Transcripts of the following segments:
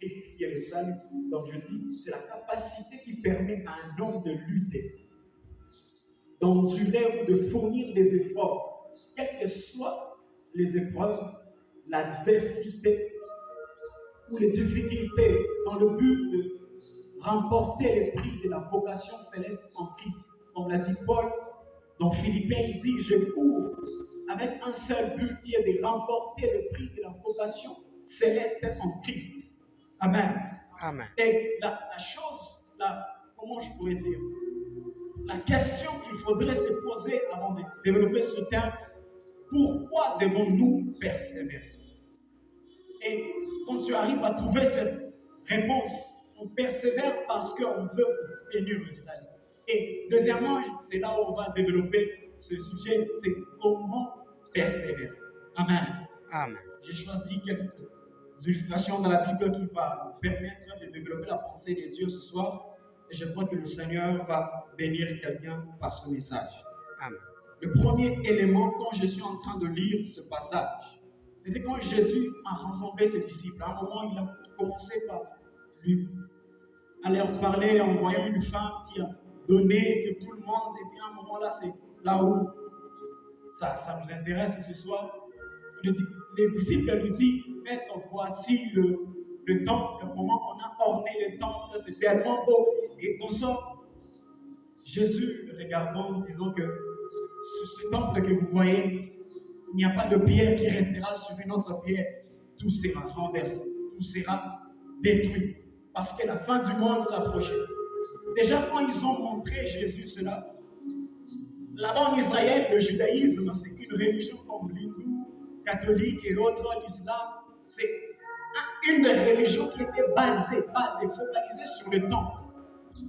Christ qui est le salut. Donc je dis, c'est la capacité qui permet à un homme de lutter, d'endurer ou de fournir des efforts, quelles que soient les épreuves, l'adversité ou les difficultés, dans le but de remporter les prix de la vocation céleste en Christ. Comme l'a dit Paul dans Philippiens, il dit, je cours avec un seul but qui est de remporter le prix de la vocation céleste en Christ. Amen. Amen. Et la chose, comment je pourrais dire, la question qu'il faudrait se poser avant de développer ce terme, pourquoi devons-nous persévérer? Et quand tu arrives à trouver cette réponse, on persévère parce qu'on veut obtenir le salut. Et deuxièmement, c'est là où on va développer ce sujet, c'est comment persévérer. Amen. Amen. J'ai choisi quelques illustrations dans la Bible qui vont nous permettre de développer la pensée de Dieu ce soir. Et je crois que le Seigneur va bénir quelqu'un par ce message. Amen. Le premier élément, quand je suis en train de lire ce passage, c'était quand Jésus a rassemblé ses disciples. À un moment, il a commencé par lui leur parler en voyant une femme qui a donné que tout le monde. Et puis à un moment là, c'est là où ça nous intéresse ce soir. Les disciples lui disent, Maître, voici le temple, comment on a orné le temple, c'est tellement beau. Et qu'on sort, Jésus regardant, disant que sur ce temple que vous voyez, il n'y a pas de pierre qui restera sur une autre pierre. Tout sera renversé, tout sera détruit. Parce que la fin du monde s'approchait. Déjà, quand ils ont montré Jésus cela, là-bas en Israël, le judaïsme, c'est une religion comme l'hindou, catholique et autres, l'islam. C'est une des religions qui était basée, focalisée sur le temps.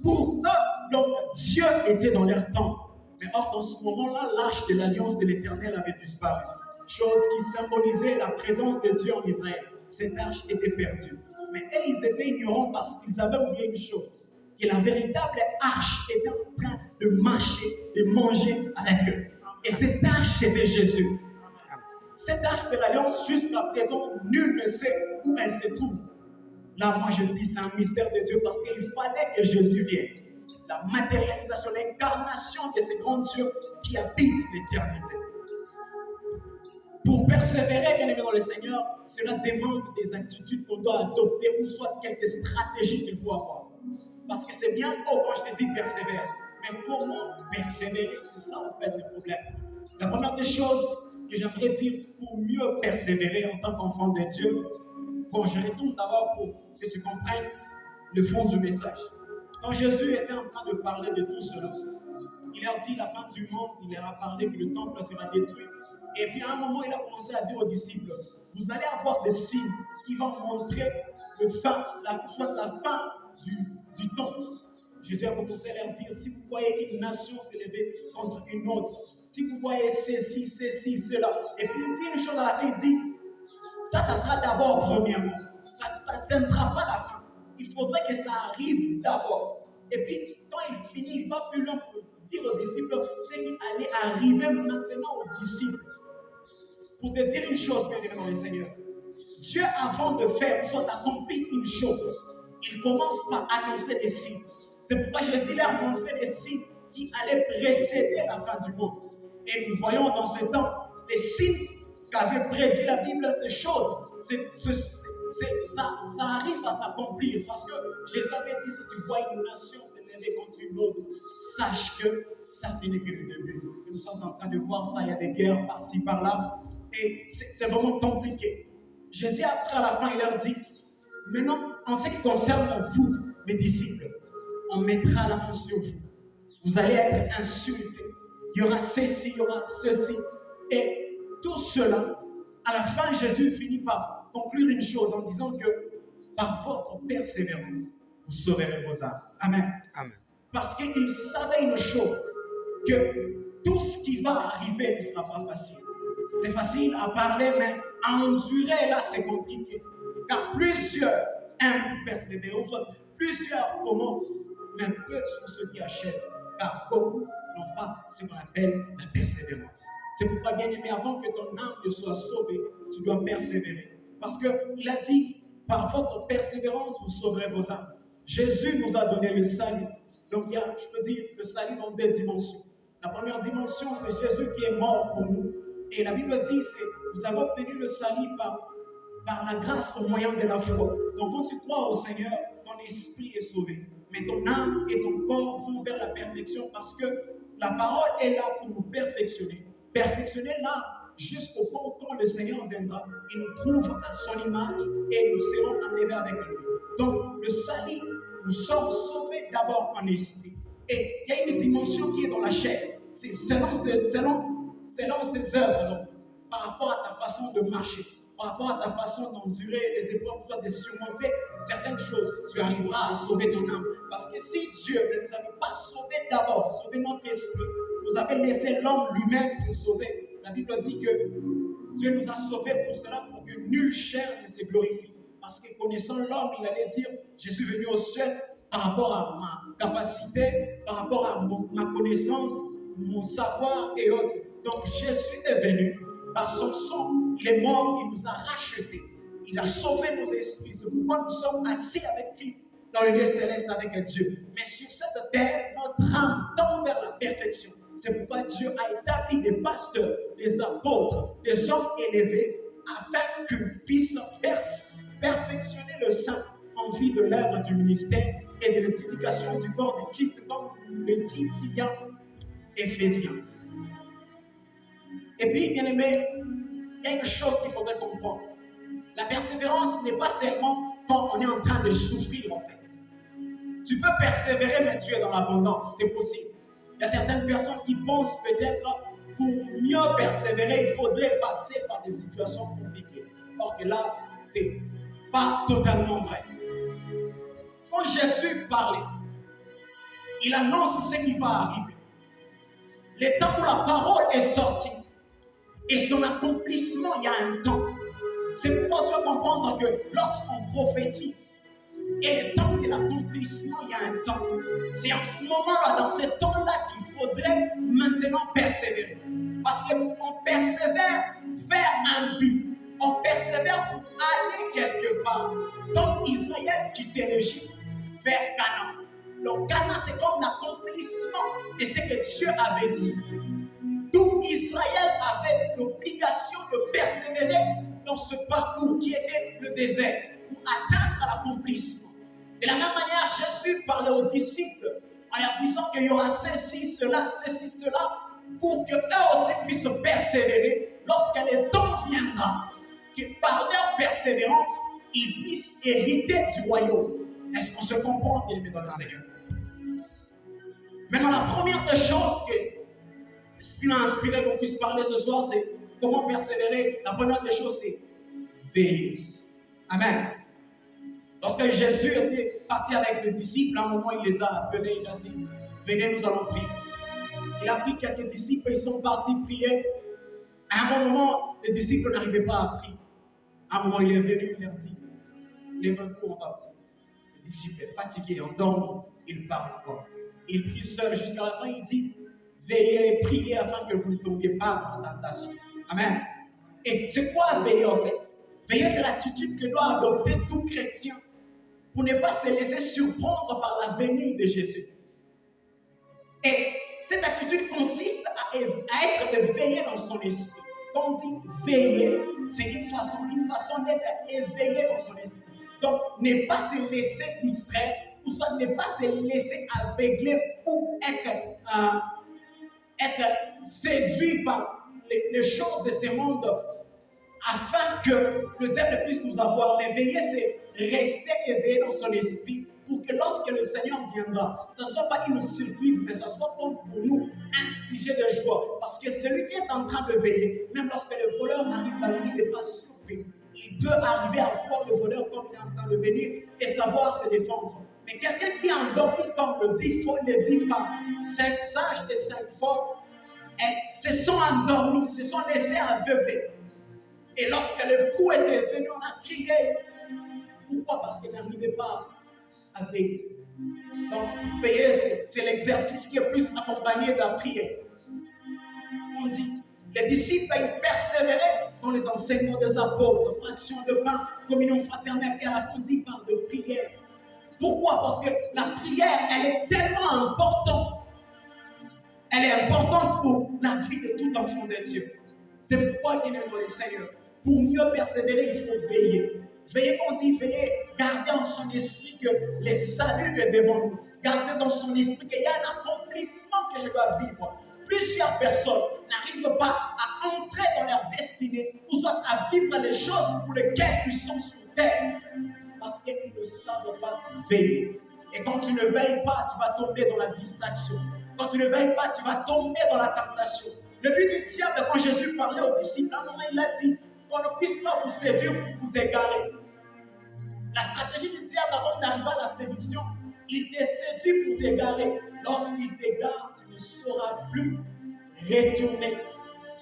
Pour eux, donc, Dieu était dans leur temps. Mais or, dans ce moment-là, l'arche de l'alliance de l'Éternel avait disparu. Chose qui symbolisait la présence de Dieu en Israël. Cette arche était perdue. Mais eux, ils étaient ignorants parce qu'ils avaient oublié une chose. Que la véritable arche était en train de marcher, de manger avec eux. Et cette arche, c'était Jésus. Cette arche de l'alliance, jusqu'à présent, nul ne sait où elle se trouve. Là, moi, je dis, c'est un mystère de Dieu parce qu'il fallait que Jésus vienne. La matérialisation, l'incarnation de ce grand Dieu qui habite l'éternité. Pour persévérer, bien aimé dans le Seigneur, cela demande des attitudes qu'on doit adopter ou soit quelques stratégies qu'il faut avoir. Parce que c'est bien beau quand je te dis persévérer. Mais comment persévérer? C'est ça en fait le problème. La première des choses que j'aimerais dire pour mieux persévérer en tant qu'enfant de Dieu, bon, je retourne d'abord pour que tu comprennes le fond du message. Quand Jésus était en train de parler de tout cela, il leur dit la fin du monde, il leur a parlé que le temple sera détruit. Et puis à un moment, il a commencé à dire aux disciples, vous allez avoir des signes qui vont montrer la fin du temps. Jésus a commencé à leur dire, si vous voyez une nation s'élever contre une autre, si vous voyez ceci, cela, et puis il dit une chose à la fin, il dit, ça sera d'abord premièrement. Ça ne sera pas la fin. Il faudrait que ça arrive d'abord. Et puis, quand il finit, il va plus loin pour dire aux disciples ce qui allait arriver maintenant aux disciples. Pour te dire une chose, bien aimé dans le Seigneur, Dieu, avant de faire, il faut accomplir une chose. Il commence par annoncer des signes. C'est pourquoi Jésus leur a montré des signes qui allaient précéder la fin du monde. Et nous voyons dans ce temps les signes qu'avait prédit la Bible, ces choses. Ça arrive à s'accomplir parce que Jésus avait dit, si tu vois une nation s'élever contre une autre, sache que ça, ce n'est que le début. Et nous sommes en train de voir ça, il y a des guerres par-ci, par-là, et c'est vraiment compliqué. Jésus, après, à la fin, il leur dit, maintenant, en ce qui concerne vous, mes disciples, on mettra la main sur vous. Vous allez être insultés. Il y aura ceci, il y aura ceci. Et tout cela, à la fin, Jésus finit par conclure une chose en disant que par votre persévérance, vous sauverez vos âmes. Amen. Amen. Parce qu'il savait une chose, que tout ce qui va arriver ne sera pas facile. C'est facile à parler, mais à endurer, là, c'est compliqué. Car plusieurs aiment persévérer, plusieurs commencent, mais peu sont ceux qui achèvent. Car beaucoup n'ont pas ce qu'on appelle la persévérance. C'est pourquoi, bien aimé, avant que ton âme ne soit sauvée, tu dois persévérer. Parce qu'il a dit, par votre persévérance, vous sauverez vos âmes. Jésus nous a donné le salut. Donc, il y a, je peux dire, le salut dans 2 dimensions. La première dimension, c'est Jésus qui est mort pour nous. Et la Bible dit, c'est vous avez obtenu le salut par la grâce au moyen de la foi. Donc, quand tu crois au Seigneur, ton esprit est sauvé. Mais ton âme et ton corps vont vers la perfection parce que la parole est là pour nous perfectionner. Perfectionner là, jusqu'au point où le Seigneur viendra, il nous trouve à son image et nous serons enlevés avec lui. Donc, le salut, nous sommes sauvés d'abord en esprit. Et il y a une dimension qui est dans la chair. C'est selon ses œuvres, donc, par rapport à ta façon de marcher, par rapport à ta façon d'endurer les épreuves, de surmonter certaines choses, tu arriveras à sauver ton âme. Parce que si Dieu ne nous avait pas sauvés d'abord, sauvé notre esprit, nous avait laissé l'homme lui-même se sauver. La Bible dit que Dieu nous a sauvés pour cela, pour que nulle chair ne se glorifie. Parce que connaissant l'homme, il allait dire, je suis venu au ciel par rapport à ma capacité, par rapport à ma connaissance, mon savoir et autres. Donc Jésus est venu par son sang, il est mort, il nous a rachetés, il a sauvé nos esprits. C'est pourquoi nous sommes assis avec Christ dans le lieu céleste avec Dieu. Mais sur cette terre, notre âme tend vers la perfection. C'est pourquoi Dieu a établi des pasteurs, des apôtres, des hommes élevés, afin qu'ils puissent perfectionner le saint en vue de l'œuvre du ministère et de l'édification du corps de Christ, comme le dit si bien Éphésiens. Et puis, bien aimé, il y a une chose qu'il faudrait comprendre. La persévérance n'est pas seulement quand on est en train de souffrir, en fait. Tu peux persévérer, mais tu es dans l'abondance. C'est possible. Il y a certaines personnes qui pensent peut-être pour mieux persévérer, il faudrait passer par des situations compliquées. Or que là, c'est pas totalement vrai. Quand Jésus parlait, il annonce ce qui va arriver. Le temps où la parole est sortie et son accomplissement, il y a un temps. C'est pourquoi tu dois comprendre que lorsqu'on prophétise et le temps de l'accomplissement, il y a un temps. C'est en ce moment-là, dans ce temps-là, qu'il faudrait maintenant persévérer. Parce qu'on persévère vers un but. On persévère pour aller quelque part. Donc Israël quittait l'Égypte vers Canaan. Donc Canaan, c'est comme l'accomplissement de ce que Dieu avait dit. Tout Israël avait l'obligation de persévérer dans ce parcours qui était le désert pour atteindre l'accomplissement. De la même manière, Jésus parlait aux disciples en leur disant qu'il y aura ceci, cela, pour qu'eux aussi puissent persévérer lorsque le temps viendra, que par leur persévérance, ils puissent hériter du royaume. Est-ce qu'on se comprend, bien aimé dans le Seigneur? Maintenant, la première des choses que l'Esprit m'a inspiré qu'on puisse parler ce soir, c'est comment persévérer. La première des choses, c'est veiller. Amen. Lorsque Jésus était parti avec ses disciples, à un moment, il les a appelés, il a dit, venez, nous allons prier. Il a pris quelques disciples, ils sont partis prier. À un moment, les disciples n'arrivaient pas à prier. À un moment, il est venu, il leur dit, lèvez-vous, on va prier. Le disciple est fatigué, endormi, il parle encore. Il prie seul jusqu'à la fin, il dit, veillez et priez afin que vous ne tombiez pas dans la tentation. Amen. Et c'est quoi veiller en fait? Veiller, c'est l'attitude que doit adopter tout chrétien pour ne pas se laisser surprendre par la venue de Jésus. Et cette attitude consiste à être de veiller dans son esprit. Quand on dit veiller, c'est une façon d'être éveillé dans son esprit. Donc, ne pas se laisser distraire, ou soit ne pas se laisser aveugler ou être séduit par les choses de ce monde afin que le diable puisse nous avoir. Mais veiller, c'est rester éveillé dans son esprit pour que lorsque le Seigneur viendra, ça ne soit pas une surprise, mais ça soit comme pour nous un sujet de joie. Parce que celui qui est en train de veiller, même lorsque le voleur arrive à lui, il n'est pas surpris. Il peut arriver à voir le voleur comme il est en train de venir et savoir se défendre. Mais quelqu'un qui est endormi comme le dit femmes, 5 sages et 5 folles, elles se sont endormies, se sont laissées aveugler. Et lorsque le coup était venu, on a crié. Pourquoi? Parce qu'elle n'arrivait pas à veiller. Donc, veiller, c'est l'exercice qui est plus accompagné de la prière. On dit, les disciples, ils persévéraient dans les enseignements des apôtres, fraction de pain, communion fraternelle et à la fin, on dit parle de prière. Pourquoi? Parce que la prière, elle est tellement importante. Elle est importante pour la vie de tout enfant de Dieu. C'est pourquoi, bien aimé dans le Seigneur, pour mieux persévérer, il faut veiller. Veiller, quand on dit veiller, garder en son esprit que les saluts est devant nous. Garder dans son esprit qu'il y a un accomplissement que je dois vivre. Plusieurs personnes n'arrivent pas à entrer dans leur destinée ou soit à vivre les choses pour lesquelles ils sont sur terre. Parce qu'ils ne savent pas veiller. Et quand tu ne veilles pas, tu vas tomber dans la distraction. Quand tu ne veilles pas, tu vas tomber dans la tentation. Le but du diable, quand Jésus parlait aux disciples, à un moment il a dit qu'on ne puisse pas vous séduire pour vous égarer. La stratégie du diable avant d'arriver à la séduction, il te séduit pour t'égarer. Lorsqu'il t'égare, tu ne sauras plus retourner.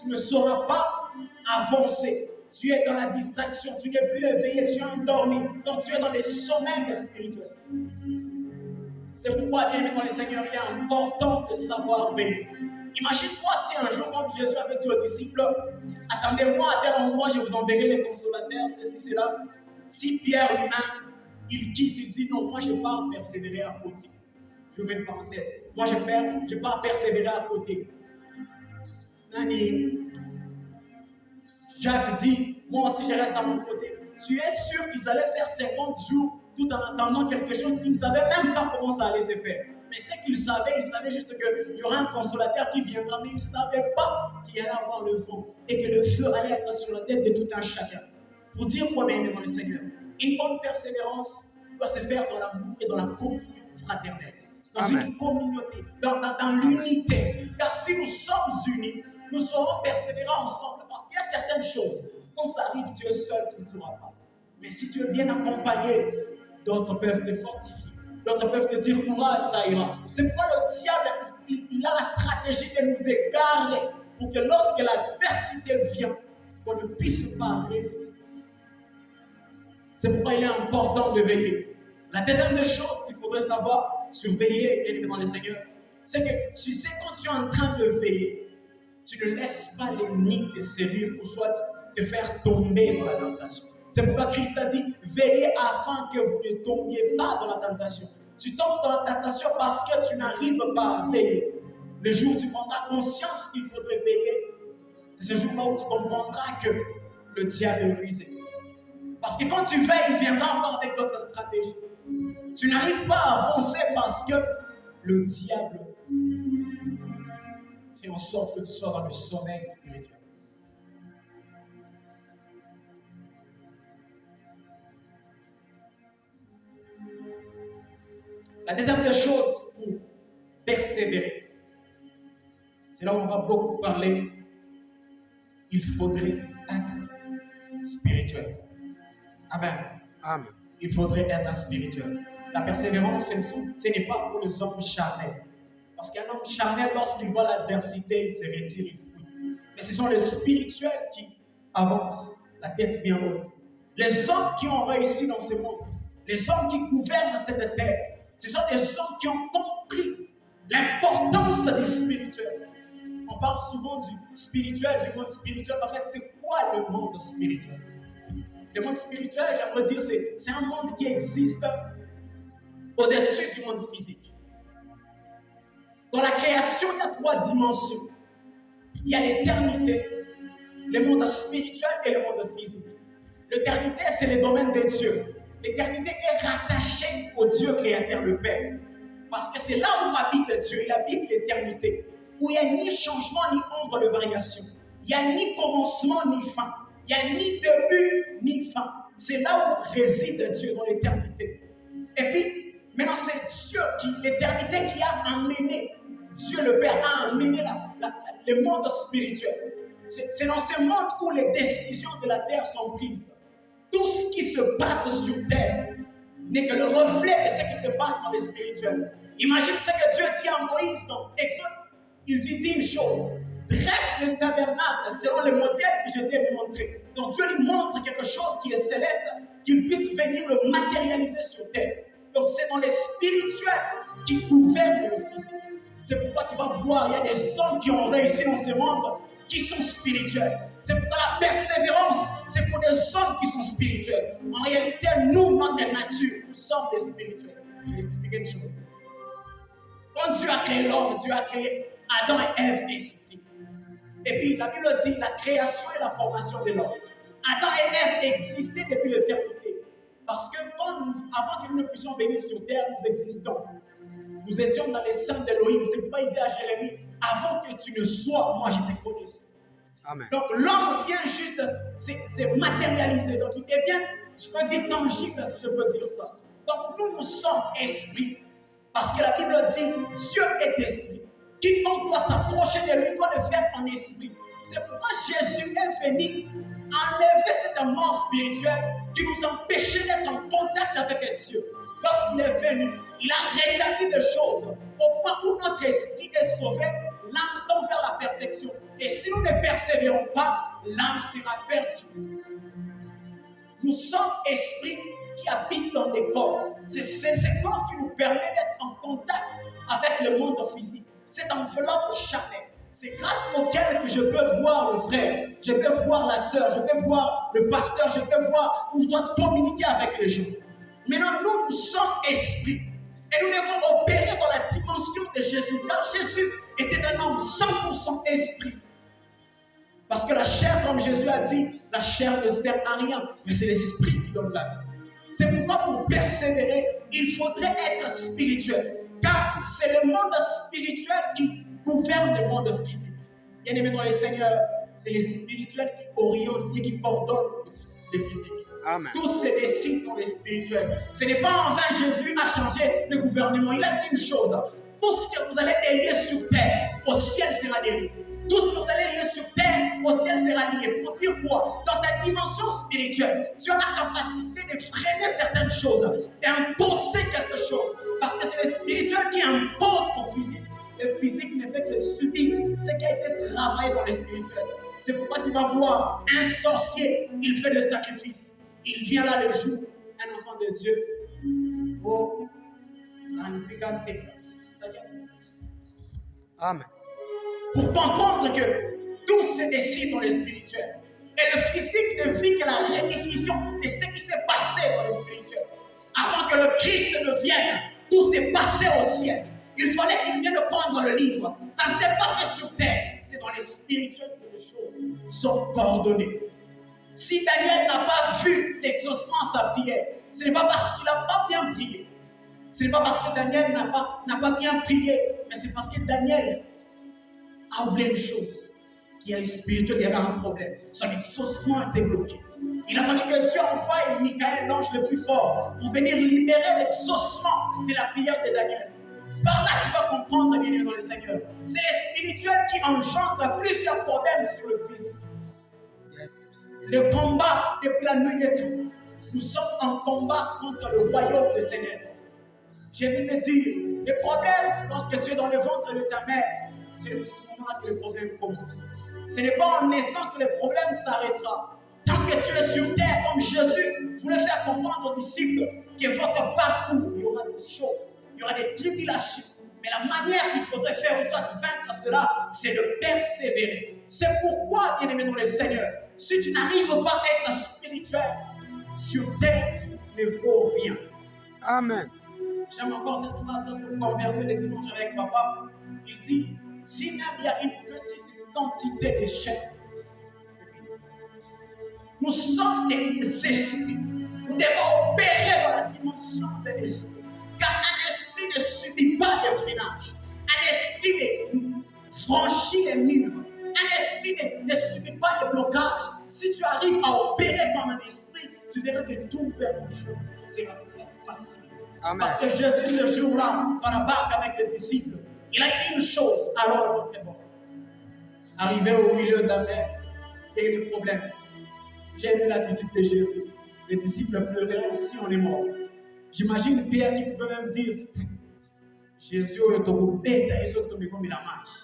Tu ne sauras pas avancer. Tu es dans la distraction, tu n'es plus éveillé, tu es endormi. Donc tu es dans des sommeils spirituels. C'est pourquoi, bien aimé dans le Seigneur, il est important de savoir veiller. Imagine-toi si un jour, comme Jésus avait dit aux disciples, attendez-moi à tel endroit, je vous enverrai les consolateurs, ceci, cela. Si Pierre lui-même, il quitte, il dit non, moi je pars persévérer à côté. Je fais une parenthèse. Moi je pars persévérer à côté. Nani, Jacques dit, moi aussi je reste à mon côté. Tu es sûr qu'ils allaient faire 50 jours tout en attendant quelque chose qu'ils ne savaient même pas comment ça allait se faire. Mais ce qu'ils savaient, ils savaient juste qu'il y aura un consolateur qui viendra, mais ils ne savaient pas qu'il allait avoir le vent et que le feu allait être sur la tête de tout un chacun. Pour dire quoi, bien devant le Seigneur, une bonne persévérance doit se faire dans l'amour et dans la communion fraternelle, dans une communauté, dans l'unité. Car si nous sommes unis, nous saurons persévérer ensemble. Parce qu'il y a certaines choses, quand ça arrive, tu es seul, tu ne sauras pas. Mais si tu es bien accompagné, d'autres peuvent te fortifier. D'autres peuvent te dire courage, ça ira. C'est pourquoi le diable, il a la stratégie de nous égarer pour que lorsque l'adversité vient, on ne puisse pas résister. C'est pourquoi il est important de veiller. La deuxième des choses qu'il faudrait savoir, surveiller et devant le Seigneur, c'est que tu sais quand tu es en train de veiller, tu ne laisses pas l'ennemi te séduire ou soit te faire tomber dans la tentation. C'est pourquoi Christ a dit, veillez afin que vous ne tombiez pas dans la tentation. Tu tombes dans la tentation parce que tu n'arrives pas à veiller. Le jour où tu prendras conscience qu'il faudrait veiller, c'est ce jour-là où tu comprendras que le diable est rusé. Parce que quand tu veilles, il viendra encore avec d'autres stratégies. Tu n'arrives pas à avancer parce que le diable fait en sorte que tu sois dans le sommeil spirituel. La deuxième des choses pour persévérer, c'est là où on va beaucoup parler, il faudrait être spirituel. Amen. Amen. Il faudrait être spirituel. La persévérance, ce n'est pas pour les hommes charnels. Parce qu'un homme charnel, lorsqu'il voit l'adversité, il se retire, il fuit. Mais ce sont les spirituels qui avancent, la tête bien haute. Les hommes qui ont réussi dans ce monde, les hommes qui gouvernent cette terre, ce sont des hommes qui ont compris l'importance du spirituel. On parle souvent du spirituel, du monde spirituel. En fait, c'est quoi le monde spirituel? Le monde spirituel, j'aimerais dire, c'est un monde qui existe au-dessus du monde physique. Dans la création, il y a 3 dimensions. Il y a l'éternité, le monde spirituel et le monde physique. L'éternité, c'est le domaine de Dieu. L'éternité est rattachée au Dieu créateur, le Père. Parce que c'est là où habite Dieu, il habite l'éternité. Où il n'y a ni changement, ni ombre de variation. Il n'y a ni commencement, ni fin. Il n'y a ni début, ni fin. C'est là où réside Dieu, dans l'éternité. Et puis, maintenant, c'est Dieu, l'éternité qui a amené, Dieu le Père a amené le monde spirituel. C'est dans ce monde où les décisions de la terre sont prises. Tout ce qui se passe sur terre n'est que le reflet de ce qui se passe dans le spirituel. Imagine ce que Dieu dit à Moïse dans Exode. Il lui dit une chose. Dresse le tabernacle selon le modèle que je t'ai montré. Donc Dieu lui montre quelque chose qui est céleste, qu'il puisse venir le matérialiser sur terre. Donc c'est dans les spirituels qui gouvernent le physique. C'est pourquoi tu vas voir, il y a des hommes qui ont réussi dans ce monde qui sont spirituels. C'est pour la persévérance, c'est pour des hommes qui sont spirituels. En réalité, nous, notre nature, nous sommes des spirituels. Je vais expliquer une chose. Quand Dieu a créé l'homme, Dieu a créé Adam et Ève esprit. Et puis la Bible dit la création et la formation de l'homme. Adam et Ève existaient depuis l'éternité. Parce que avant que nous ne puissions venir sur terre, nous existons. Nous étions dans les seins d'Élohim. C'est pourquoi il dit à Jérémie, avant que tu ne sois, moi je te connaissais. Amen. Donc l'homme vient juste se matérialiser. Donc il devient, je peux dire tangible, si je peux dire ça. Donc nous sommes esprits. Parce que la Bible dit, Dieu est esprit. Quiconque doit s'approcher de lui doit le faire en esprit. C'est pourquoi Jésus est venu enlever cette mort spirituelle qui nous empêchait d'être en contact avec Dieu. Lorsqu'il est venu, il a rétabli des choses au point où notre esprit est sauvé, l'âme tend vers la perfection. Et si nous ne persévérons pas, l'âme sera perdue. Nous sommes esprits qui habitent dans des corps. C'est ces corps qui nous permettent d'être en contact avec le monde physique. Cette enveloppe charnelle. C'est grâce auquel que je peux voir le frère, je peux voir la sœur, je peux voir le pasteur, je peux voir ou soit communiquer avec les gens. Maintenant, nous sommes esprits. Et nous devons opérer dans la dimension de Jésus. Car Jésus était un homme 100% esprit. Parce que la chair, comme Jésus a dit, la chair ne sert à rien. Mais c'est l'esprit qui donne la vie. C'est pourquoi pour persévérer, il faudrait être spirituel. Car c'est le monde spirituel qui gouverne le monde physique. Bien aimé dans le Seigneur, c'est les spirituels qui orientent et qui coordonnent le physique. Amen. Tout se décide dans le spirituel. Ce n'est pas en vain Jésus a changé le gouvernement. Il a dit une chose. Tout ce que vous allez délier sur terre, au ciel sera délié. Tout ce que vous allez lier sur terre, au ciel sera lié. Pour dire quoi? Dans ta dimension spirituelle, tu as la capacité de freiner certaines choses, d'imposer quelque chose. Parce que c'est le spirituel qui impose au physique. Le physique ne fait que subir ce qui a été travaillé dans le spirituel. C'est pourquoi tu vas voir un sorcier, il fait des sacrifices. Il vient là le jour, un enfant de Dieu. Oh, Amen. Pour comprendre que tout se décide dans le spirituel. Et le physique ne vit que la rediffusion de ce qui s'est passé dans le spirituel. Avant que le Christ ne vienne, tout s'est passé au ciel. Il fallait qu'il vienne prendre le livre. Ça ne s'est pas fait sur terre. C'est dans les spirituels que les choses sont coordonnées. Si Daniel n'a pas vu l'exaucement à sa prière, ce n'est pas parce qu'il n'a pas bien prié. Ce n'est pas parce que Daniel n'a pas bien prié, mais c'est parce que Daniel a oublié une chose. Il y a les spirituels, il y avait un problème. Son exaucement était bloqué. Il a fallu que Dieu envoie Michael, l'ange le plus fort, pour venir libérer l'exaucement de la prière de Daniel. Par là, tu vas comprendre, bien aimé dans le Seigneur. C'est les spirituels qui engendrent plusieurs problèmes sur le physique. Yes. Le combat depuis la nuit des temps. Nous sommes en combat contre le royaume des ténèbres. Je vais te dire, le problème, lorsque tu es dans le ventre de ta mère, c'est à ce moment-là que le problème commence. Ce n'est pas en naissant que le problème s'arrêtera. Tant que tu es sur terre, comme Jésus voulait faire comprendre aux disciples que votre parcours, il y aura des choses, il y aura des tribulations. Mais la manière qu'il faudrait faire ou soit vaincre cela, c'est de persévérer. C'est pourquoi, bien-aimé dans le Seigneur, si tu n'arrives pas à être spirituel, sur terre, tu ne vaux rien. Amen. J'aime encore cette phrase lorsque vous conversez le dimanche avec papa. Il dit, si même il y a une petite quantité de chair, c'est fini. Nous sommes des esprits. Nous devons opérer dans la dimension de l'esprit. Car un esprit ne subit pas de freinage. Un esprit ne franchit les murs. Un esprit ne subit pas de blocage. Si tu arrives à opérer comme un esprit, tu verras que tout vers ton chemin sera facile. Amen. Parce que Jésus, ce jour-là, dans la barque avec les disciples, il a dit une chose, alors l'autre est bon. Arrivé au milieu de la mer, il y a eu des problèmes. J'ai aimé l'attitude de Jésus. Les disciples pleuraient, si on est mort. J'imagine Pierre qui pouvait même dire, Jésus est au bête, et est comme il a marché.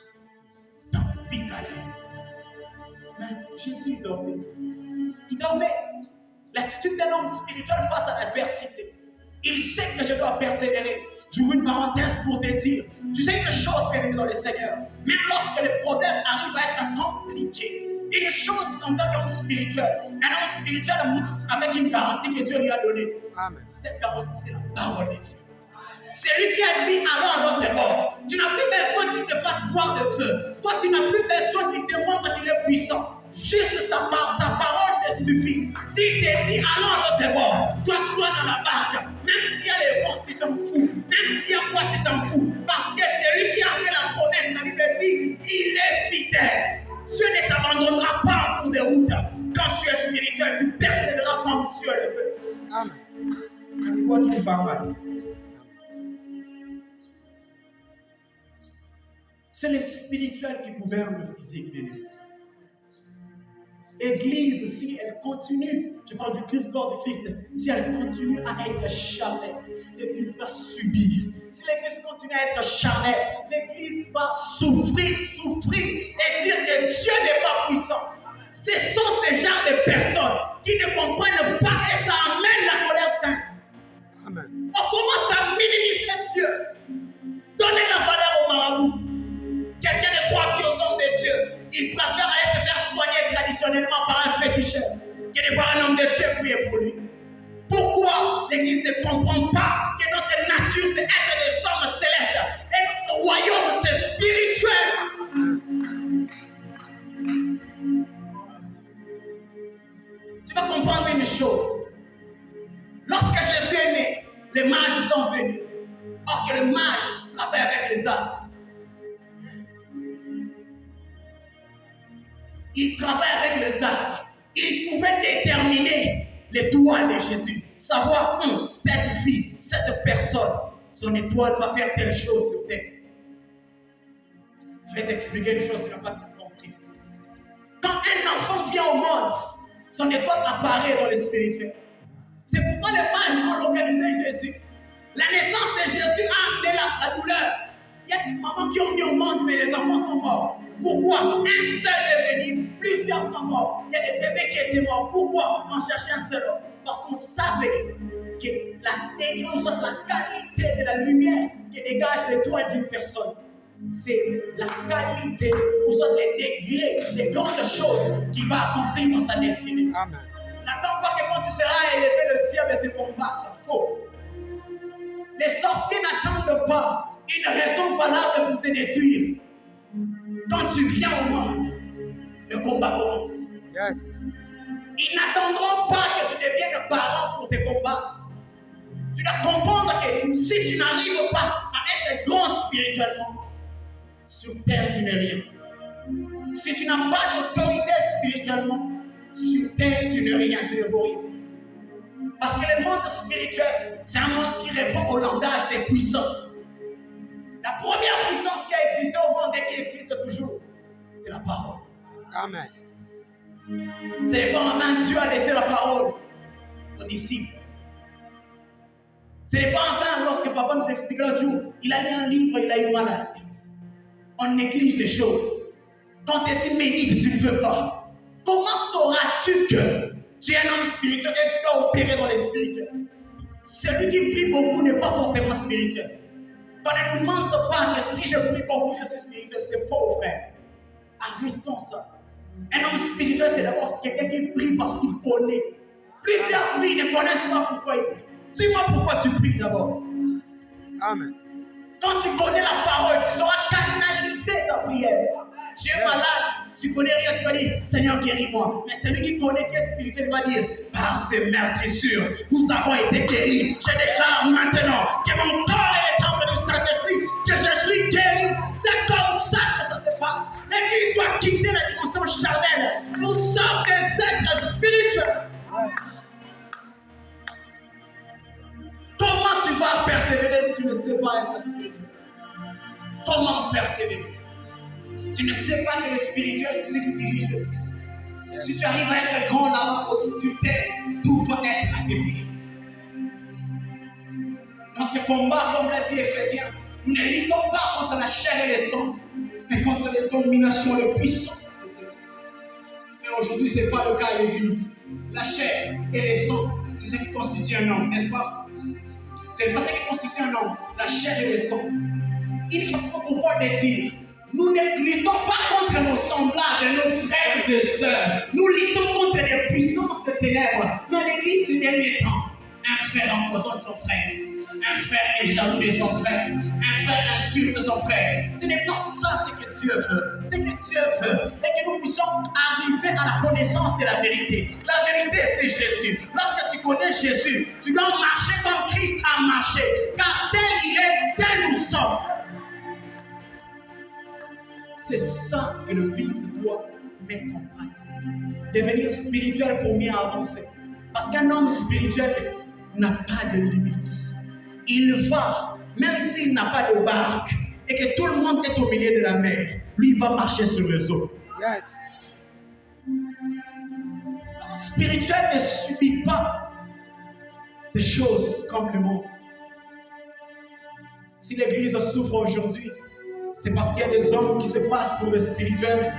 Dans le picalé. Mais Jésus dormait. Il dormait. L'attitude d'un homme spirituel face à l'adversité. Il sait que je dois persévérer. J'ouvre une parenthèse pour te dire, tu sais une chose, bien aimé dans le Seigneur, même lorsque les problèmes arrivent à être compliqués, une chose en tant qu'homme spirituel, un homme spirituel avec une garantie que Dieu lui a donnée. Amen. Cette garantie, c'est la parole de Dieu. C'est lui qui a dit alors à notre bord. Tu n'as plus besoin qu'il te fasse voir de feu. Toi, tu n'as plus besoin qu'il te montre qu'il est puissant. Juste sa parole te suffit. S'il te dit allons à notre bord, toi sois dans la barque. Même s'il y a les vents, tu t'en fous. Même s'il y a quoi, tu t'en fous. Parce que c'est lui qui a fait la promesse. La Bible dit il est fidèle. Dieu ne t'abandonnera pas en cours de route. Quand tu es spirituel, tu persévéreras comme Dieu le veut. Amen. C'est le spirituel qui gouverne le physique, bien aimé. L'église, si elle continue, je parle du Christ, corps du Christ, si elle continue à être charnelle, l'église va subir. Si l'église continue à être charnelle, l'église va souffrir et dire que Dieu n'est pas puissant. Ce sont ces genres de personnes qui ne comprennent pas et ça amène la colère sainte. Amen. On commence à minimiser Dieu. Donner la valeur au marabout. Quelqu'un ne croit plus aux hommes de Dieu. Il préfère aller se faire soigner traditionnellement par un féticheur que de voir un homme de Dieu prier pour lui. Pourquoi l'église ne comprend pas que notre nature c'est être des hommes célestes et notre royaume c'est spirituel? Tu vas comprendre une chose. Lorsque Jésus est né, les mages sont venus. Or que le mage travaille avec les astres. Il travaille avec les astres. Il pouvait déterminer l'étoile de Jésus. Savoir, cette fille, cette personne, son étoile va faire telle chose sur terre. Je vais t'expliquer une chose que tu n'as pas compris. Quand un enfant vient au monde, son étoile apparaît dans le spirituel. C'est pourquoi les mages vont localiser Jésus. La naissance de Jésus a amené la douleur. Il y a des mamans qui ont mis au monde, mais les enfants sont morts. Pourquoi? Un seul est venu, plusieurs sont morts. Il y a des bébés qui étaient morts. Pourquoi? On cherchait un seul homme. Parce qu'on savait que la qualité de la lumière qui dégage l'étoile d'une personne, c'est la qualité, ou soit les degrés, les grandes choses qu'il va accomplir dans sa destinée. Amen. N'attends pas que quand tu seras élevé, le diable te combattre. Faux. Les sorciers n'attendent pas une raison valable pour te détruire. Quand tu viens au monde, le combat commence. Yes. Ils n'attendront pas que tu deviennes parent pour te combattre. Tu dois comprendre que si tu n'arrives pas à être grand spirituellement, sur terre tu n'es rien. Si tu n'as pas d'autorité spirituellement, sur terre tu n'es rien, tu ne vaux rien. Parce que le monde spirituel, c'est un monde qui répond au langage des puissances. La première puissance qui a existé au monde et qui existe toujours, c'est la parole. Amen. C'est pas enfin Dieu a laissé la parole aux disciples. Ce n'est pas enfin lorsque papa nous expliquait l'autre jour, il a lu un livre, il a eu mal à la tête. On néglige les choses. Quand tu es dit médite, tu ne veux pas. Comment sauras-tu que tu es un homme spirituel et tu dois opérer dans les spirituels? Celui qui prie beaucoup n'est pas forcément spirituel. Qu'on ne nous mente pas que si je prie beaucoup, je suis spirituel. C'est faux, frère. Arrêtons ça. Un homme spirituel, c'est d'abord quelqu'un qui prie parce qu'il connaît. Plusieurs prient, ne connaissent pas pourquoi ils prient. Dis-moi pourquoi tu pries d'abord. Amen. Quand tu connais la parole, tu sauras canaliser ta prière. Tu es malade, tu connais rien, tu vas dire Seigneur guéris-moi. Mais celui qui connaît qui est spirituel va dire par ces meurtrissures, nous avons été guéris. Je déclare maintenant que mon corps est le temple du Saint-Esprit, que je suis guéri. C'est comme ça que ça se passe. L'Église doit quitter la dimension charnelle. Nous sommes des êtres spirituels. Comment tu vas persévérer si tu ne sais pas être spirituel? Comment persévérer? Tu ne sais pas que le spirituel, c'est ce qui dirige le physique. Yes. Si tu arrives à être grand là-bas au-dessus de terre, tout va être à tes pieds. Notre combat, comme l'a dit Éphésiens, nous ne luttons pas contre la chair et le sang, mais contre les dominations, les puissances. Mais aujourd'hui, ce n'est pas le cas à l'Église. La chair et le sang, c'est ce qui constitue un homme, n'est-ce pas? C'est pas ce qui constitue un homme, la chair et le sang. Il faut pouvoir le dire. Nous ne luttons pas contre nos semblables, nos frères et sœurs. Nous luttons contre les puissances de ténèbres. Dans l'église, ces derniers temps, un frère empoisonne son frère. Un frère est jaloux de son frère. Un frère insulte son frère. Ce n'est pas ça ce que Dieu veut. Ce que Dieu veut est que nous puissions arriver à la connaissance de la vérité. La vérité, c'est Jésus. Lorsque tu connais Jésus, tu dois marcher comme Christ a marché. Car tel il est, tel nous sommes. C'est ça que l'Église doit mettre en pratique. Devenir spirituel pour mieux avancer. Parce qu'un homme spirituel n'a pas de limites. Il va, même s'il n'a pas de barque, et que tout le monde est au milieu de la mer, lui il va marcher sur les eaux. Yes. L'homme spirituel ne subit pas des choses comme le monde. Si l'Église souffre aujourd'hui, c'est parce qu'il y a des hommes qui se passent pour le spirituel.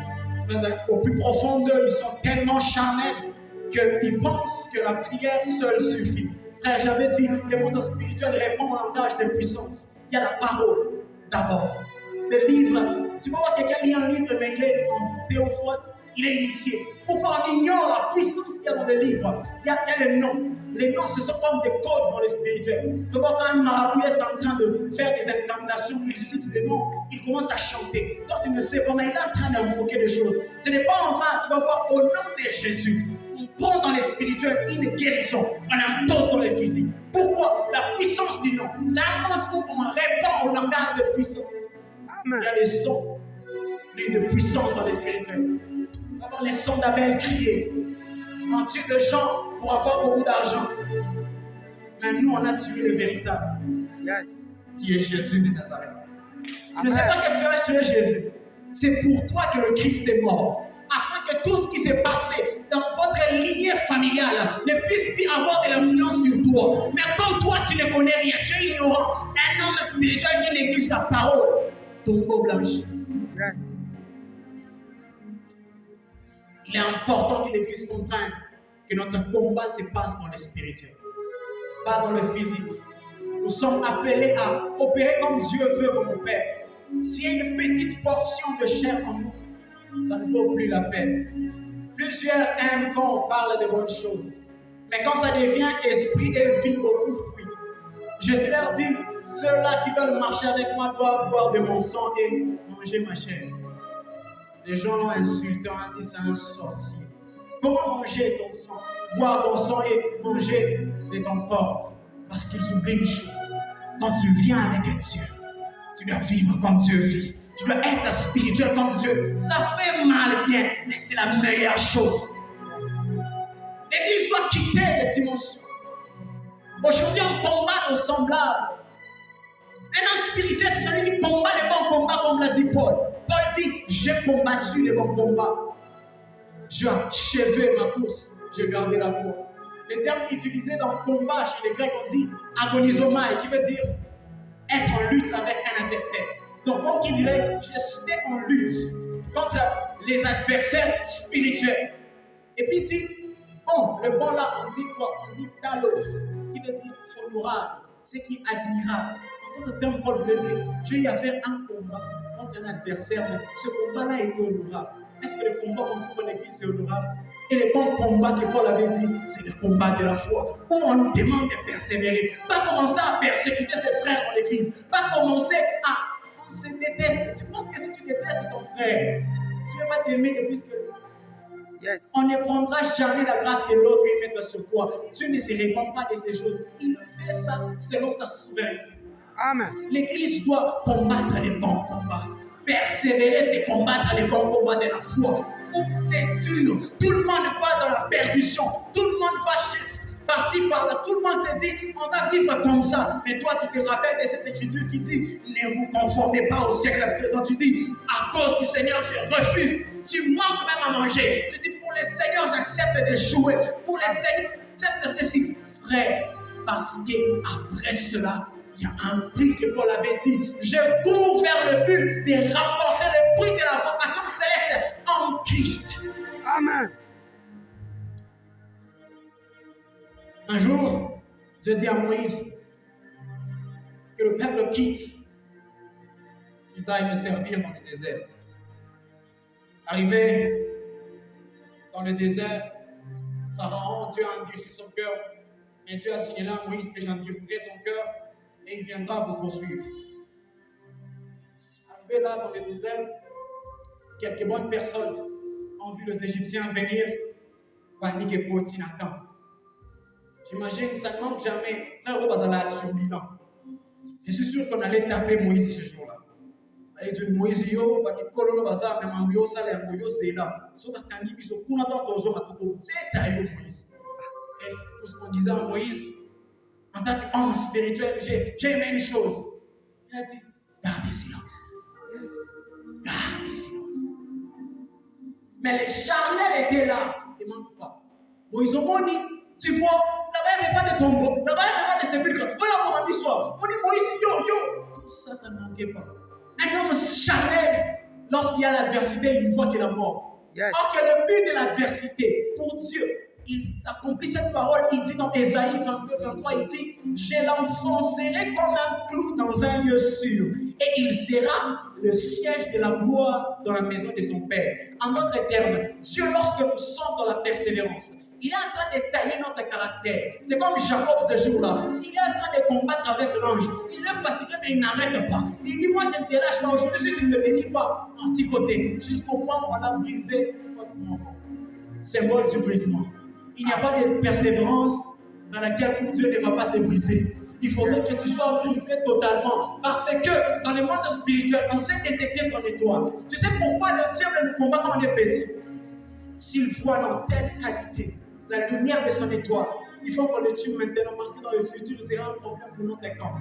Au plus profond d'eux, ils sont tellement charnels qu'ils pensent que la prière seule suffit. Frère, j'avais dit, le monde spirituel répond au langage de puissance. Il y a la parole d'abord. Le livre, tu vas voir quelqu'un lit un livre, mais il est envoûté aux fautes, il est initié. Pourquoi on ignore la puissance qu'il y a dans le livre? Il y a les noms. Les noms, ce sont comme des codes dans le spirituel. Tu vois, quand un marabout est en train de faire des incantations, il cite des noms, il commence à chanter. Toi, tu ne sais pas, mais il est en train d'invoquer des choses. Ce n'est pas enfin, tu vas voir, au nom de Jésus, on prend dans les spirituels une guérison, on impose dans les physiques. Pourquoi? La puissance du nom. C'est un monde où on répond au langage de puissance. Amen. Il y a les sons de puissance dans les spirituels. On va voir les sons d'Abel crier. On tue des gens pour avoir beaucoup d'argent. Mais nous, on a tué le véritable. Yes. Qui est Jésus de Nazareth. Tu ne Amen. sais pas que tu as tué Jésus. C'est pour toi que le Christ est mort. Afin que tout ce qui s'est passé dans votre lignée familiale ne puisse plus avoir de l'influence sur toi. Mais comme toi, tu ne connais rien, tu es ignorant. Un homme spirituel qui néglige la parole. Tombeau blanche. Yes. Il est important que l'Église comprenne que notre combat se passe dans le spirituel, pas dans le physique. Nous sommes appelés à opérer comme Dieu veut, comme on Père. S'il y a une petite portion de chair en nous, ça ne vaut plus la peine. Plusieurs aiment quand on parle de bonnes choses. Mais quand ça devient esprit et vie, beaucoup fuient. Jésus leur dit, ceux-là qui veulent marcher avec moi doivent boire de mon sang et manger ma chair. Les gens l'ont insulté, on dit c'est un sorcier. Comment manger ton sang, boire ton sang et manger de ton corps? Parce qu'ils oublient une chose. Quand tu viens avec Dieu, tu dois vivre comme Dieu vit. Tu dois être spirituel comme Dieu. Ça fait mal bien, mais c'est la meilleure chose. L'Église doit quitter les dimensions. Aujourd'hui, on combat nos semblables. Un homme spirituel, c'est celui qui combat les bons combats, comme l'a dit Paul. Paul dit, j'ai combattu les bons combats. J'ai achevé ma course, j'ai gardé la foi. Le terme utilisé dans le combat chez les Grecs, on dit agonisomai, qui veut dire être en lutte avec un adversaire. Donc, comme qui dirait, j'étais en lutte contre les adversaires spirituels. Et puis il dit, bon, le bon là, on dit quoi? On dit talos, qui veut dire honorable, c'est qui est admirable. En d'autres termes, Paul voulait dire, je y avais un combat contre un adversaire, mais ce combat-là était honorable. Est-ce que le combat qu'on trouve en l'église c'est honorable? Et le bon combat que Paul avait dit, c'est le combat de la foi, où on nous demande de persévérer. Pas commencer à persécuter ses frères dans l'église. Pas commencer à... On se déteste. Tu penses que si tu détestes ton frère, tu ne vas pas t'aimer de plus que lui. Yes. On ne prendra jamais la grâce de l'autre et mettre sur toi. Dieu ne se répand pas de ces choses. Il fait ça selon sa souveraineté. Amen. L'Église doit combattre les bons combats. Persévérer, c'est combattre les bons combats de la foi. Où c'est dur. Tout le monde va dans la perdition. Tout le monde va par-ci, par-là. Tout le monde se dit, on va vivre comme ça. Mais toi, tu te rappelles de cette écriture qui dit, ne vous conformez pas au siècle présent. Tu dis, à cause du Seigneur, je refuse. Tu manques même à manger. Tu dis, pour le Seigneur, j'accepte d'échouer. Pour le Seigneur, j'accepte ceci. Frère, parce qu'après cela, il y a un prix que Paul avait dit. Je cours vers le but de remporter le prix de la vocation céleste en Christ. Amen. Un jour, Dieu dit à Moïse, que le peuple quitte, qu'ils aillent me servir dans le désert. Arrivé dans le désert, Pharaon, Dieu a endurci son cœur, et Dieu a signalé à Moïse que j'endurcirai son cœur et il viendra vous poursuivre. Arrivé là dans le désert, quelques bonnes personnes ont vu les Égyptiens venir, panique et Potinatan. J'imagine que ça ne manque jamais. Frère Obazala sur Milan. Je suis sûr qu'on allait taper Moïse ce jour-là. Allez dire Moïse yo, parce que Kolono Baza, même en yo, ça les moyo zéla. Sauf que quand ils sont pour attendre aux hommes à tout bêta yo Moïse. Et tout ce qu'on disait à Moïse, en tant qu'homme spirituel, j'ai aimé une chose. Il a dit, gardez silence. Gardez silence. Mais les charnels étaient là. Ils ne manquent pas. Moïse Omoni, tu vois, là-bas il n'y avait pas de tombeau, là-bas il n'y avait pas de sépulcre. Voilà comment on dit soir. On dit Moïse, yo. Tout ça, ça ne manquait pas. Un homme charnel, lorsqu'il y a l'adversité, il voit qu'il est mort. Yes. Or que le but de l'adversité, pour Dieu, il accomplit cette parole, il dit dans Ésaïe 22, 23, il dit, je l'enfoncerai comme un clou dans un lieu sûr, et il sera le siège de la gloire dans la maison de son Père. En d'autres termes, Dieu, lorsque nous sommes dans la persévérance, il est en train de tailler notre caractère. C'est comme Jacob ce jour-là. Il est en train de combattre avec l'ange. Il est fatigué, mais il n'arrête pas. Il dit, moi je ne te lâche pas aujourd'hui si tu ne me bénis pas. En petit côté, jusqu'au point où on a brisé votre moment. Symbole du brisement. Il n'y a pas de persévérance dans laquelle Dieu ne va pas te briser. Il faudrait que tu sois brisé totalement. Parce que dans le monde spirituel, on sait détecter ton étoile. Tu sais pourquoi le diable nous combat quand on est petit? S'il voit dans telle qualité la lumière de son étoile, il faut qu'on le tue maintenant parce que dans le futur, c'est un problème pour notre camp.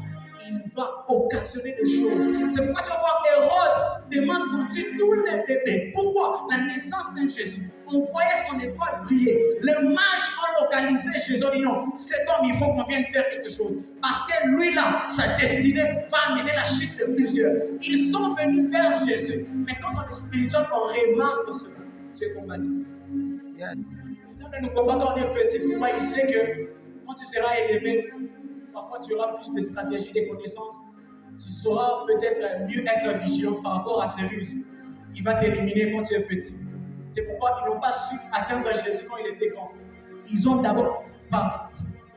Il va occasionner des choses. C'est pourquoi tu vas voir Hérode demande qu'on tue tous les bébés. Pourquoi? La naissance d'un Jésus. On voyait son étoile briller. Les mages ont localisé Jésus. Dit non, cet homme, il faut qu'on vienne faire quelque chose. Parce que lui là, sa destinée va amener la chute de plusieurs. Ils sont venus vers Jésus. Mais quand on est spirituel, on remarque cela. Tu es combattu. Yes. Nous combattons quand on est petit. Pourquoi il sait que quand tu seras élevé, parfois tu auras plus de stratégies, de connaissances. Tu sauras peut-être mieux être vigilant par rapport à ses ruses. Il va t'éliminer quand tu es petit. C'est pourquoi ils n'ont pas su atteindre Jésus quand il était grand. Ils ont d'abord pas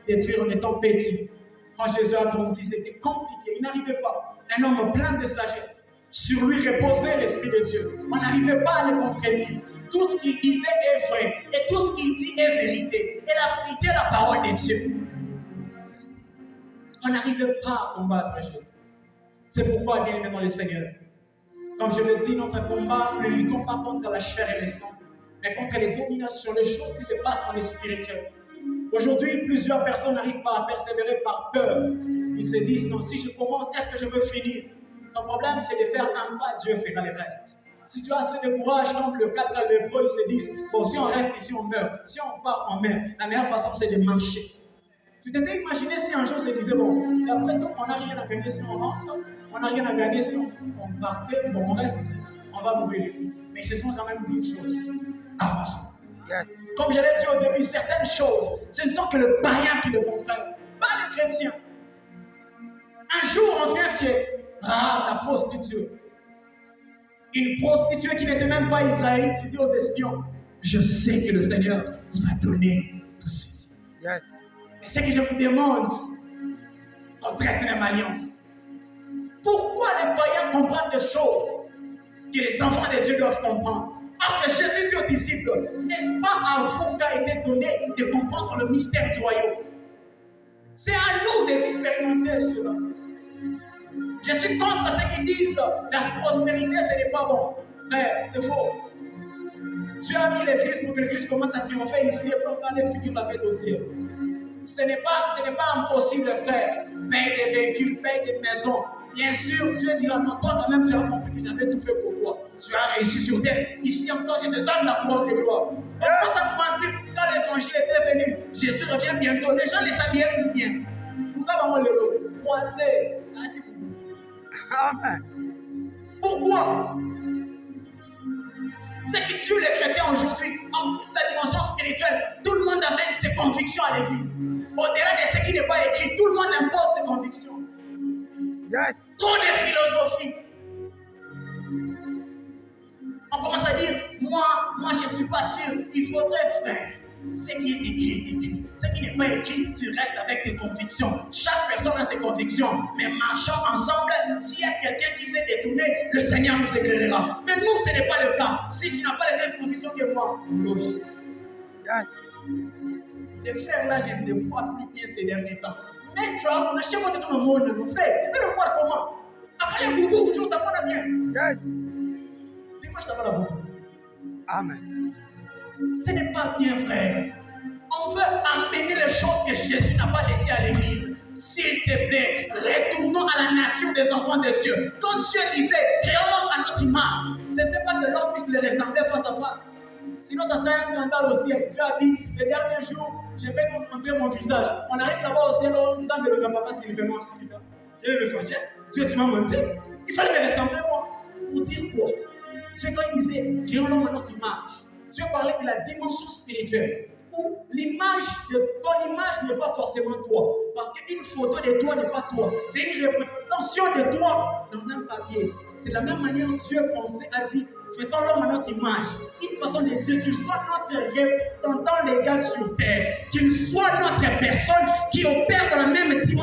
détruire en étant petit. Quand Jésus a grandi, c'était compliqué. Il n'arrivait pas. Un homme plein de sagesse. Sur lui reposait l'Esprit de Dieu. On n'arrivait pas à le contredire. Tout ce qu'il disait est vrai. Et tout ce qu'il dit est vérité. Et la vérité est la parole de Dieu. On n'arrivait pas à combattre Jésus. C'est pourquoi, bien aimé dans le Seigneur, comme je le dis, notre combat, nous ne luttons pas contre la chair et le sang, mais contre les dominations, les choses qui se passent dans les spirituels. Aujourd'hui, plusieurs personnes n'arrivent pas à persévérer par peur. Ils se disent, non, si je commence, est-ce que je veux finir? Ton problème, c'est de faire un pas, Dieu fera le reste. Si tu as assez de courage, comme le 4 lépreux, ils se disent, bon, si on reste ici, on meurt. Si on part, on meurt. La meilleure façon, c'est de marcher. Tu t'étais imaginé si un jour on se disait, bon, d'après tout, on n'a rien à gagner si on rentre, on n'a rien à gagner si on partait, bon, on reste ici, on va mourir ici. Mais ils se sont quand même dit une chose, avançons. Yes. Comme je l'ai dit au début, certaines choses, ce ne sont que le païen qui le comprend, pas le chrétien. Un jour, on vient chez la prostituée. Une prostituée qui n'était même pas israélite, il dit aux espions, je sais que le Seigneur vous a donné tout ceci. Yes. Mais ce que je vous demande, on traite la même alliance. Pourquoi les païens comprennent des choses que les enfants de Dieu doivent comprendre? Alors que Jésus dit aux disciples, n'est-ce pas à vous qu'a été donné de comprendre le mystère du royaume? C'est à nous d'expérimenter cela. Je suis contre ceux qui disent la prospérité, ce n'est pas bon. Frère, c'est faux. Dieu a mis l'église pour que l'église commence à triompher ici et puis on va aller finir la paix au ciel. Ce n'est pas impossible, frère. Paye des véhicules, paye des maisons. Bien sûr, Dieu dira non, toi quand même tu as compris que j'avais tout fait pour toi. Tu as réussi sur terre. Ici encore, je te donne la gloire de gloire. Pourquoi ça me mentir quand l'évangile était venu? Jésus revient bientôt. Les gens ne s'habillaient plus bien. Pourquoi vraiment le lot? Croisé. Amen. Pourquoi? Ce qui tue les chrétiens aujourd'hui, en toute la dimension spirituelle, tout le monde amène ses convictions à l'église. Au-delà de ce qui n'est pas écrit, tout le monde impose ses convictions. Yes. Trop de philosophie. On commence à dire, moi je ne suis pas sûr. Il faudrait, frère, ce qui est écrit est écrit. Ce qui n'est pas écrit, tu restes avec tes convictions. Chaque personne a ses convictions. Mais marchons ensemble. S'il y a quelqu'un qui s'est détourné, le Seigneur nous éclairera. Mais nous, ce n'est pas le cas. Si tu n'as pas les mêmes convictions que moi, loge. Yes. Les frères là, je ne les vois plus bien ces derniers temps. Mais tu vois, on a chez moi de tout le monde, mon frère. Tu peux le voir comment? Après les boubous, tu t'apprends bien. Yes. Dis-moi, je t'apprends la boubou. Amen. Ce n'est pas bien, frère. On veut amener les choses que Jésus n'a pas laissées à l'église. S'il te plaît, retournons à la nature des enfants de Dieu. Quand Dieu disait, créons-nous à notre image, ce n'était pas que l'homme puisse les ressembler face à face. Sinon, ça serait un scandale au ciel. Dieu a dit, les derniers jours, je vais vous montrer mon visage. On arrive là-bas au ciel, on nous a dit, le papa, s'il veut moi, je vais me faire. Dieu, tu m'as menti. Il fallait me ressembler, moi. Pour dire quoi? Dieu, quand il disait, créons-nous à notre image, Dieu parlait de la dimension spirituelle. Où l'image ton image n'est pas forcément toi. Parce qu'une photo de toi n'est pas toi. C'est une représentation de toi dans un papier. C'est de la même manière que Dieu pensait, a dit, faisons l'homme à notre image. Une façon de dire qu'il soit notre représentant légal sur terre. Qu'il soit notre personne qui opère dans la même dimension.